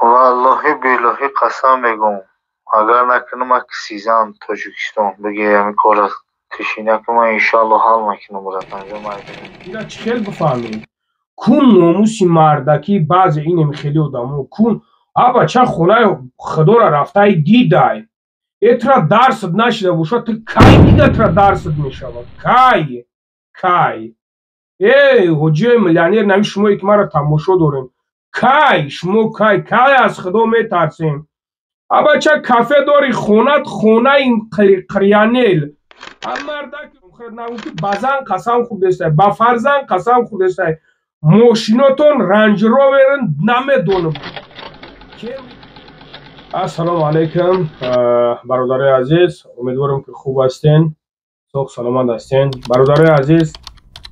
والله billahi qasam میگم اگر نکنه من سیزم تاجیکستان بگه همین کار کشی نکنه من انشالله حال میکنم برات انجام میدم. اینا چخیل بفهمید کون ناموسی مردکی بعض اینم خیلی آدمو کون آبا چه خونه خدا را رفته دیدای اترا درصد نشده باشد تو کی دیگه اترا درصد میشود کی ای حجه میلیونر نمی شمایی که مرا تماشا داریم کی شما کی از خدا میترسیم آبا چه کافه داری خونه این قریانیل هم مردک نگو که بزن قسم خود دسته با فرزن قسم خود دسته ماشیناتون رنج روورن نمیدونم. السلام علیکم برادر عزیز، امیدوارم که خوب هستین، سوخ سلامت هستین. برادر عزیز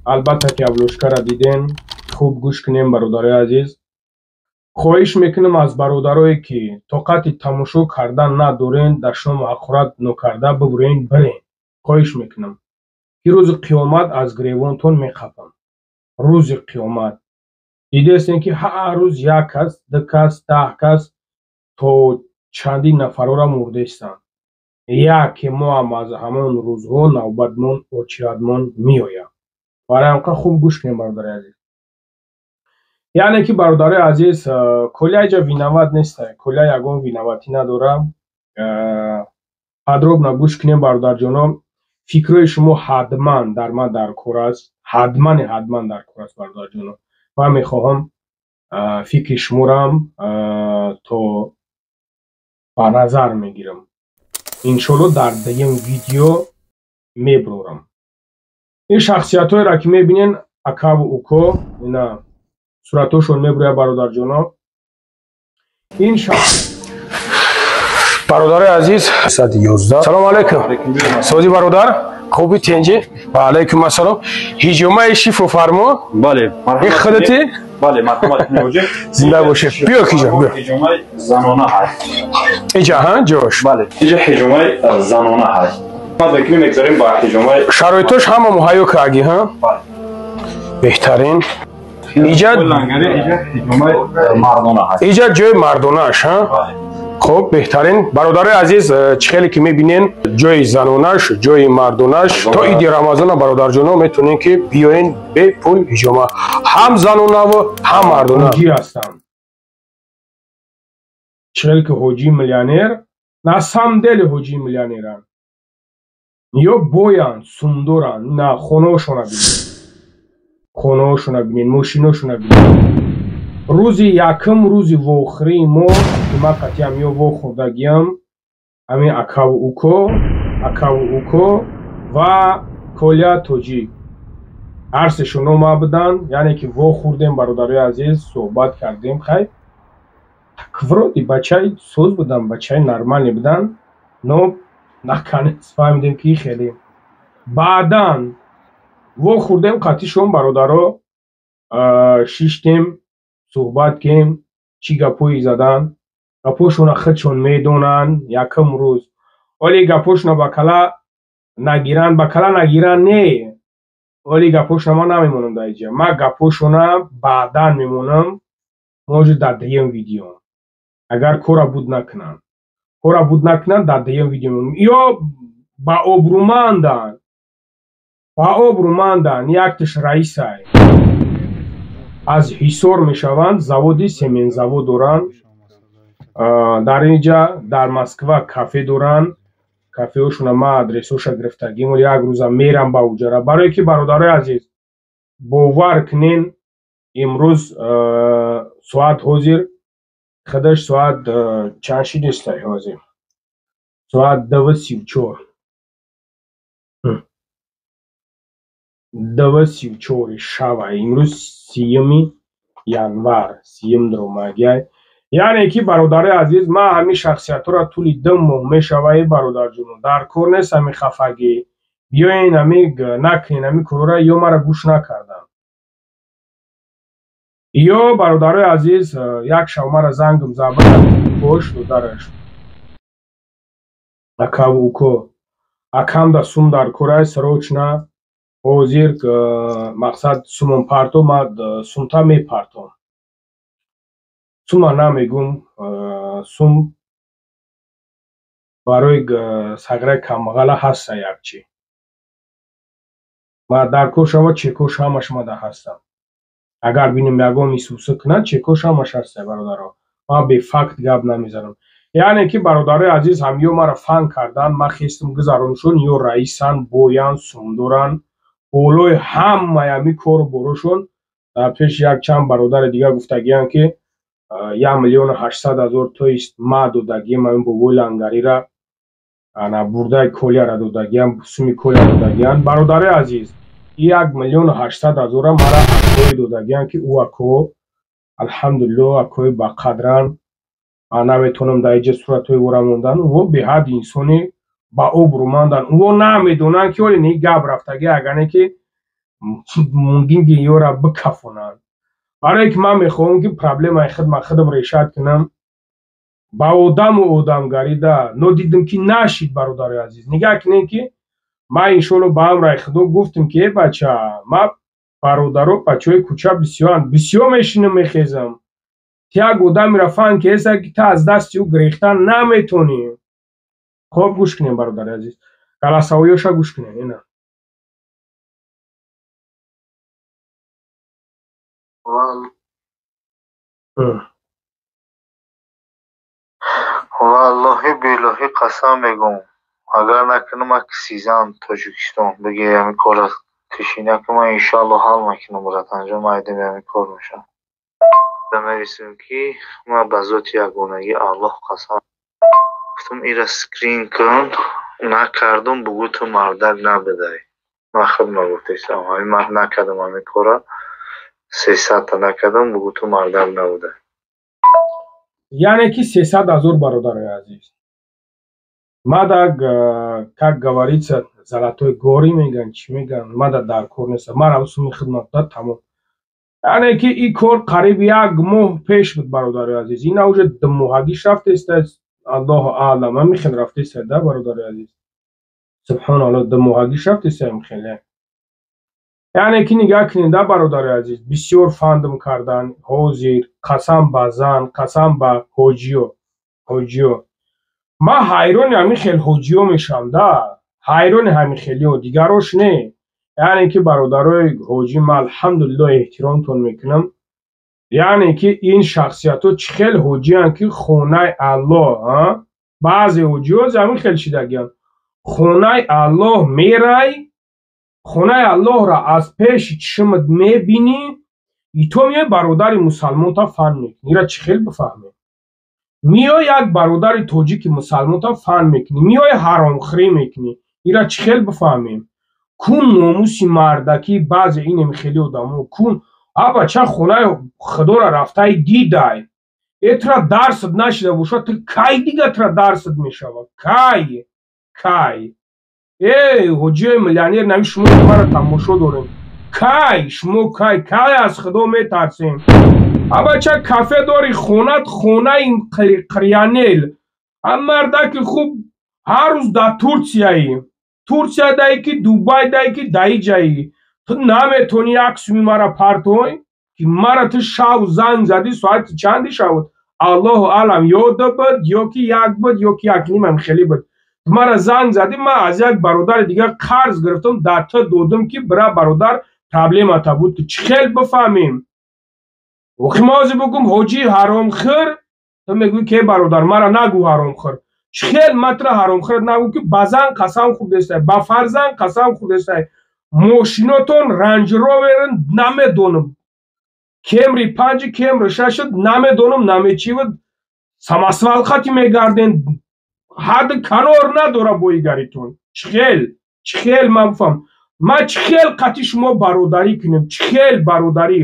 البته که ابلوشکا را دیدین خوب گوش کنیم. برادر عزیز خواهش میکنم از برادرایی که طاقت تماشا کردن ندارین در شام آخرت نکرده ببرین برین. خواهش میکنم که روز قیامت از گریوانتون میخپم. روز قیامت دیده استین که هر روز یک کس، ده کس، 10 کس تا چندین نفر را مرده استند. یک ما هم از همان روزها نوبتمون اوچیادمون میآید. برای همکه خوب گوش کنیم برادر عزیز. یعنی که برادر عزیز کلیه اینجا وینوت نیست، کلیه یگان وینوتی ندارم. پدروب نگوش کنیم برادر جانم. فکرهای شما حتما در من در کار است، حتما در کار است برادر جانم. و میخواهم فکر شما را هم تا با نظر میگیرم. انشالله در دیگه ویدیو میبرم. این شخصیت های را که میبینین اکا و اوکو اینا صورتاشون میبره برادر جانم. این شخص برادر عزیز 111. سلام علیکم. سوزی برادر خوبی تنجی؟ و علیکم السلام. هجومه شیف فرما؟ بله. این خودتی؟ بله مرحبا موجه. زنده باشه. بیا کیجا بیا. هجومه زنانه هست. اینجا ها جوش. بله. اینجا هجومه زنانه هست. ما بکنیم میگذاریم با هجومه. شرایطش همه مهیا کردی ها؟ بله. بهترین. اینجا هجومه مردانه هست. اینجا جای مردانه اش ها؟ بله. خب بهترین برادر عزیز چخیلی که میبینین جای زنونش جای مردونش تا ایدی رمضان برادر جانو میتونین که بیاین به پول هجومه هم زنونه و هم مردونه حاجی هستن. چخیلی که حاجی میلیونر نه سمدل حاجی میلیونرن یا بویان سندورن نه خونهاشون بینین ماشیناشون بینین. روزی یکم روزی وخری ما ما قطعیم یا وخ خوردگیم همین اکا و اوکو و کلیا توجی عرصشون ما بدن. یعنی که وخ خوردیم برادر عزیز صحبت کردیم خیلی تکفرودی بچه سوز بودن بچه نرمالی بدن نو نکنه فهمیدیم که خیلی بعدا وخ خوردیم قطعشون برادر رو شیشتیم صحبت کردیم چی گپوی زدن گپوشون خودشون میدونن یکم روز ولی گپوشون بکلا نگیرن نه ولی گپوشون ما نمیمونم در اینجا. ما گپوشون بعدا میمونم موجود در دیگه ویدیو اگر کورا بود نکنن در دیگه ویدیو میمونم. یا با ابروماندن یکتش رئیس های از حصار میشوند زوادی سمین زواد دارن در اینجا در مسکو کافه دارن. کافه هاشون ما ادرسوش گرفتگیم و یک روز میرم با اوجره برای که برادر عزیز باور کنین امروز ساعت حاضر خودش ساعت چند شید است حاضر ساعت 2:34 شب امروز 3 ینور 3 درمگی. یعنی که برادر عزیز ما همین شخصیت را طول دم ماه میشوه برادر جونو در کار نیست همین خفگی بیاین همین نکنین همین کار را یا مرا گوش نکردن یا برادر عزیز یک شو مرا زنگم زبان پشت و درش اکا و اوکو اکم دا سوم در کورای سروچنا حاضر مقصد سومون پارتو ما سومتا می پارتو сума намегум сум барои саграи камбағала ҳаста якчи ма даркор шава чекош ҳамаш мада ҳастам агар бинем ягон исуса кунад чекош ҳамаш ҳаста бародаро ма бефакт гап намезанам яъне ки бародарои азиз ҳамиё мара фан кардан ма хестам гузаронишон ё раисан боян сумдоран болои ҳамаи ҳами кору борошон дар пеш як чанд бародари дига гуфтагиянд ки 1,800,000 тоист ма додагиям ҳамин бобои лангарира ана бурдаи колияра додагиян суми колия додагиян бародари азиз 1,800,000 мара акои додагиян ки ӯ ако алҳамдулилло акои бақадран наметонам дар иҷа суратҳои вора мондан ӯ беҳад инсони ба обрӯманданд ӯ намедонанд ки оле не гап рафтаги агане ки мумкин ки ёра бикафонанд барое ки ман мехоҳам ки проблемаи худам решат кунам ба одаму одамгарида нодидам ки нашид бародари азиз нигоҳ кунем ки ман иншоалло ба амраи худо гуфтам ки бача ма бародаро бачаҳои кӯча бисёр мешинам мехезам як одамиро фан кеса ки та аз дасти ӯ гирехтан наметонӣ хоб гӯш кунем бародари азиз галасавоёша гӯш кунем ина валлоҳи белоҳӣ қасам мегӯям агар накунам ак сизам тоҷикистон биге ҳамин кора кишина ки ман иншоалло ҳал мекунам бурат анҷом айдем ҳамин кор мешавад мерисем ки ман ба зоти ягонагии аллоҳ қасам гуфтам ира скрин кун накардам бугӯ ту мардак набидай ман худма гуфтаистам ҳамин ман накардам ҳамин кора 300 та накардам бугӯ ту мардак набудай яъне ки 300,000 бародари азиз мада как говорится золотой гори меган чӣ меган мада дар кор нестам ман равсуми хидмат дод тамом яъне ки ин кор қариб 1 моҳ пеш буд бародари азиз ина уже думоҳагиш рафтеста аллоҳу аълам ҳамин хел рафтеста да бародари азиз субҳаналлоҳ думоҳагиш рафтеста ҳамин хеле яъне ки нигоҳ кунед да бародари азиз бисёр фандам кардан ҳозир қасам ба зан қасам ба ҳоҷиё ман ҳайрони ҳамин хел ҳоҷиё мешавам да ҳайрони ҳамин хелиҳо дигарош не яъне ки бародарои ҳоҷӣ ман алҳамдулилло эҳтиромтон мекунам яъне ки ин шахсиятҳо чӣ хел ҳоҷиянд ки хонаи аллоҳ баъзе ҳоҷиҳо ҳамин хел шидагиянд хонаи аллоҳ мерай хонаи аллоҳро аз пеши чишмат мебинӣ и то меои бародари мусалмонта фан мекунӣ ира чӣ хел бифаҳмем меои як бародари тоҷики мусалмонта фан мекунӣ меои ҳаромхӯрӣ мекунӣ ира чӣ хел бифаҳмем кун номуси мардакӣ баъзе инами хели одамо кун абача хонаи худоро рафтаи дидай этра дарсат нашида бошад ту кай дига тра дарсат мешавад кай ҳоҷиёи миллионер нави шумо мара тамошо дорем кай шумо кай аз худо метарсем абача кафе дори хонат хонаи қирянел мардаки хуб ҳар рӯз дар турсия даи ки дубай даи ки даиҷаи ту наметонӣ як суми мара партоӣ ки мара ту шав занг задӣ соати чанди шавад аллоҳу аълам ёда буд ё ки як буд ё ки якнимам хеле буд мара занг задӣ ман аз як бародари дига қарз гирифтам дар ту додам ки бира бародар проблемата буд ки чӣ хел бифаҳмем охи ма ҳозир бигӯм ҳоҷии ҳаромхӯр ту мегӯӣ ки бародар мара нагӯ ҳаромхӯр чӣ хел ман туро ҳаромхӯрат нагӯ ки ба зан қасам хӯрдестай ба фарзанд қасам хӯрдестай мошинотон Range Rover намедонам Camry 5 Camry 6 намедонам намечивад самосвалхати мегарден ҳадди канор надора боигаритон чӣ хел ман бифаҳм ман чӣ хел қатъи шумо бародарӣ кунем чӣ хел бародарӣ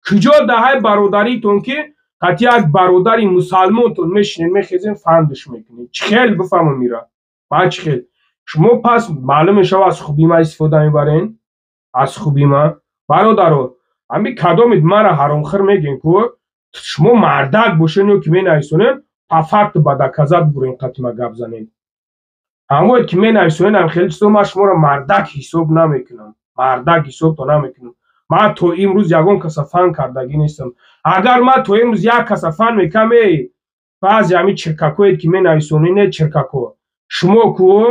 куҷо даҳаи бародаритон ки қатъи як бародари мусалмонтон мешинед мехезем фандш мекунед чӣ хел бифаҳмам ира ман чӣ хел шумо пас маълум мешавад аз хуби ман истифода мебарен аз хуби ман бародаро ҳамин кадомит мара ҳаромхӯр мегем ку шумо мардак бошен ё ки менависонед по факту ба доказат бурен қатъи гап занед ҳамое ки менависонед ҳам хеле чизо ман шуморо мардак ҳисоб намекунам мардак ҳисобто намекунам ما تو امروز یگان کس فن کردگی نیستم. اگر ما تو امروز یک کس فن میکنم بعضی همی چرککوید که می نویسونین چرککو شما کو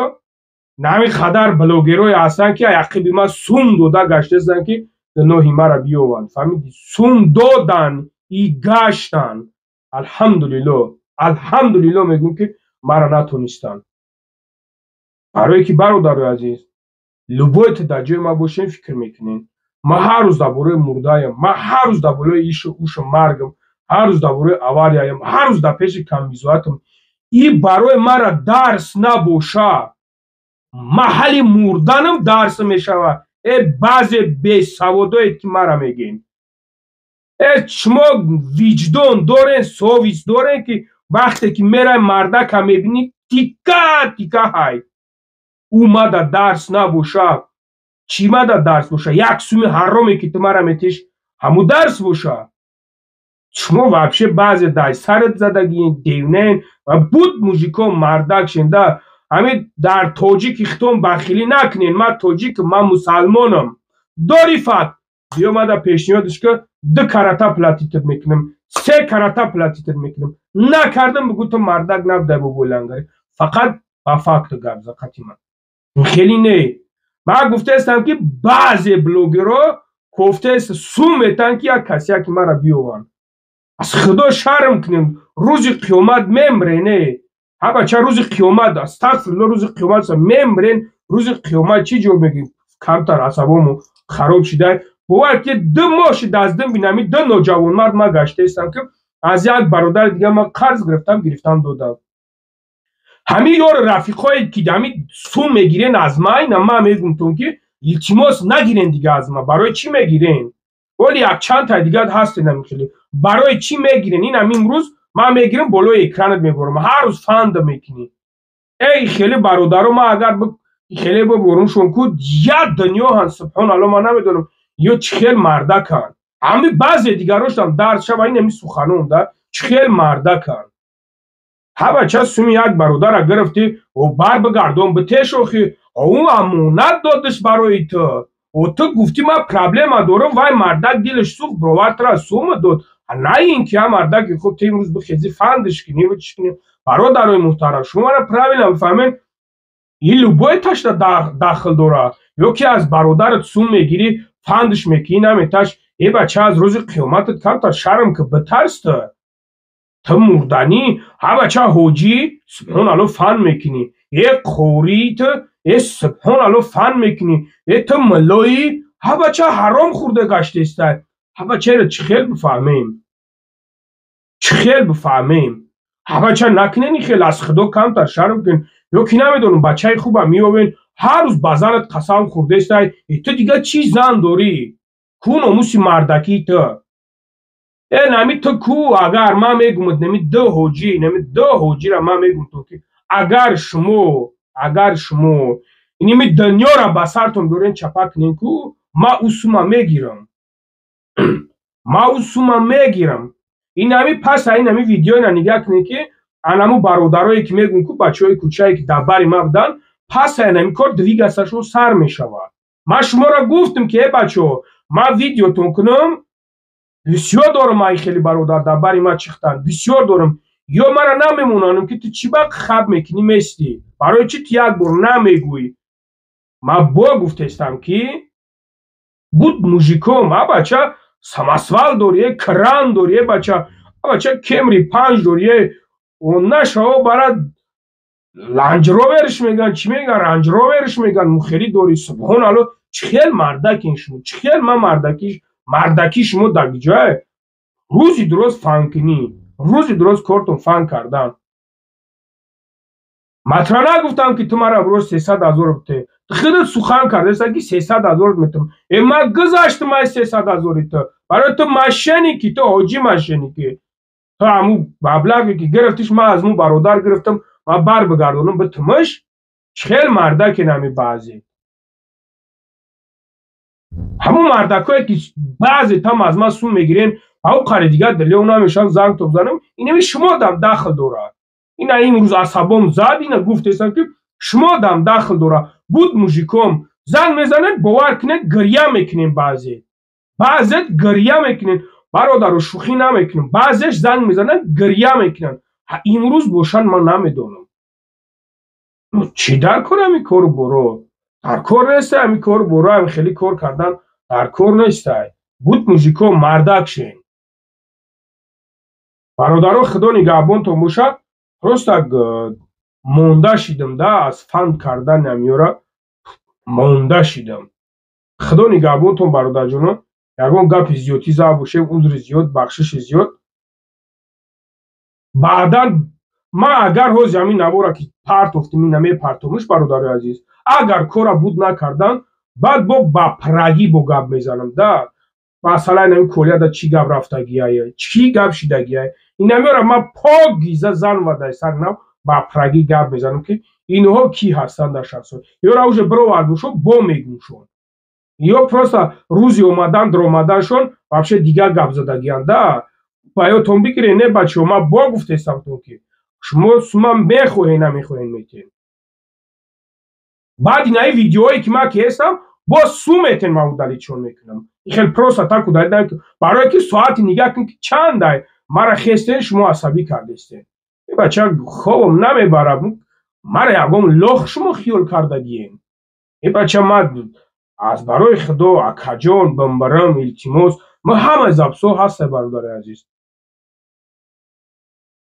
نمی خدر بلوگروی هستن که یقیبی ما سوم دوده گشته زن که نوحی مرا بیوان فهمیدی سوم دودن ای گشتن الحمدلله میگون که مرا نتونستن. برای که برادر عزیز لبویت در جای ما باشین فکر میکنین ما هر روز درباره مردایم، ما هر روز درباره ایش اوش مرگم، هر روز درباره اواریایم، هر روز در پیش کمیزواتم. این برای مرا درس نباشه محل مردنم درس میشوه. بعضی بی سوادایت که مرا میگین شما وجدان دارین سویس دارین که وقتی که میره مردک هم میبینی تیکه های اومده درس نباشه چی مده درس باشه یک سوم حرامی که تو مرا میتیش همو درس باشه. شما وابشه بعضی دای سرت زدگین دیونین و بود موزیکا مردک شنده همین در توجیک اختون بخیلی نکنین. من توجیک من مسلمانم داری فت بیا ما در پیشنیادش که 2 کراتا پلاتیتر میکنم 3 کراتا پلاتیتر میکنم نکردم بگو تو مردک نبده ببولنگاری فقط با فاکت گبزه قطیما خیلی نه. من گفته استم که بعضی بلوگرها گفته است سو میتن که یک کسی که مرا بیوان از خدا شرم کنیم روز قیامت میمرینه. ها بچه روز قیامت استغفرالله روز قیامت میمرین. روز قیامت چی جو میگیم کمتر عصبامو خراب شده باور که 2 ماش دزدم بینمی 2 نوجوان مرد ما گشته استم که از یک برادر دیگه ما قرض گرفتم دادم. همین یار رفیقای که دمی سو میگیرین از ما میگم تون که التماس نگیرین دیگه از ما. برای چی میگیرین؟ ولی یک چند تا دیگه هست نمیخلی برای چی میگیرین؟ این امروز ما میگیرم بالای اکرانت میبرم هر روز فند میکنی. ای خیلی برادرو ما اگر خیلی ببرم شون کو یا دنیا هست سبحان الله ما نمیدونم یا چخیل مردکن همین بعضی دیگراش هم درد شب این همی سخنون ده چخیل مردکن. ها بچه سومی یک برادر گرفتی و بر بگردون به تشوخی اون امونت دادش برای تو گفتی ما پرابلم دارم وای مردک دیلش سوخ بروار تر سوم داد نه این که هم مردک خود تی امروز بخیزی فندش کنی و چی کنی. برادرای محترم شما را پرابلم فهمین این لبوی تاش داخل داره یا که از برادرت سوم میگیری فندش میکنی نمیتاش ای بچه از روز قیامتت کم تا شرم که بترسته تو مردنی. ها بچه حاجی سبحان الله فن میکنی ای قوریت ای سبحان الله فن میکنی ای تو ملایی ها بچه حرام خورده گشته است. ها بچه چه خیل بفهمیم ها بچه نکنین خیل از خدا کم تر شرم کن یا که نمیدونم بچه خوبه میوین هر روز بزنت قسم خورده است ای تو دیگه چی زن داری کون اموسی مردکی تو نمی تو کو اگر ما میگم نمی 2 حاجی را ما میگم تو که اگر شما اینمی دنیا را بسرتون دورین چپک نین کو ما اوسوما میگیرم این همی پس این همی ویدیو اینا نگاه کنین که انمو برادرایی که میگن کو بچهای کوچایی که در بری ما بودن پس این همی کار دوی گستشون سر میشود. ما شما را گفتم که بچو ما ویدیو تون کنم بسیار دارم ای خیلی برادر در بری ما چختن بسیار دارم یا مرا نمیمونانم که تو چی بق خب میکنی میستی برای چی تو یک بار نمیگوی. ما با گفته استم که بود موزیکوم بچه سمسوال دوریه کران دوریه بچه کمری 5 دوریه اون نشو برای لنج روورش میگن چی میگن رنج روورش میگن مخیری دوری سبحان الله چخیل مردکی شما چخیل ما مردکی شما در جای روزی درست فن کنی روزی درست کارتون فن کردن. مطرح نگفتم که تو مرا روز 300,000 بده خیلی سخن کرده است که 300,000 میتونم ما گذاشتم ما 300,000 تو برای تو ماشینی که تو حاجی ماشینی که تو همون مبلغی که گرفتیش ما از مون برادر گرفتم ما بر بگردونم به تمش خیلی مردک نمی بعضی همون مردکایی که بعضی تام از ما سو میگیرین او قره دیگه دلی اونا میشن زنگ تو بزنم اینمی شما دم داخل دوره اینا این روز عصبم زد اینا گفتستن که شما دم داخل دوره بود موزیکم زنگ میزنن باور کنه گریه میکنیم بعضی баъзет гирья мекунен бародаро, шӯхӣ намекунем, баъзеш занг мезананд гирья мекунанд. Имрӯз бошанд ман намедонам. Чӣ дар кор ҳамин кору боро? Дар кор нестай ҳамин кору боро, ҳамин хеле кор кардан дар кор нестай. Буд мужико мардак шен. бародаро худо нигаҳбонтон бошад. Просто монда шидам да аз фанд кардан ҳамиёра монда шидам. худо нигаҳбонтон бародарҷонон. Ягон гапи зиёдӣ зада бошем, узри зиёд, бахшиши зиёд. баъдан ман агар ҳозир ҳамин навора ки партофтем ина мепартомиш бародарои азиз, агар кора буд накардан баъд бо ба прагӣ бо гап мезанам да. Масалан ҳамин колияда чӣ гап рафтагияе, чӣ гап шидагияе, инамёра ман пок гиза зан ва дай сар нав ба прагӣ гап мезанам ки инҳо кӣ ҳастанд дар шахсон. ёра уже бировардушон бо мегӯшон. ё просто рӯзи омадан омаданшон вообще дигар гап задагиянд да. ба ёдтон бигиред не бачаҳо, ман бор гуфтестамтон ки шумо сума мехоҳед намехоҳед метен. баъд инаи видеоҳое ки ман ки ҳестам боз су метен ман удалитшон мекунам. хел просто так удалит намекунам, барое ки соати нигаҳ кун ки чандай мара хестен шумо асабӣ кардестед. бача хобам намебарад, мара ягон лох шумо хиёл кардагиен. бача ман аз барои худо акаҷон бимбирам илтимос, ман ҳамаи забсо ҳастем бародари азиз.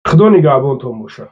худо нигаҳбонтон бошад.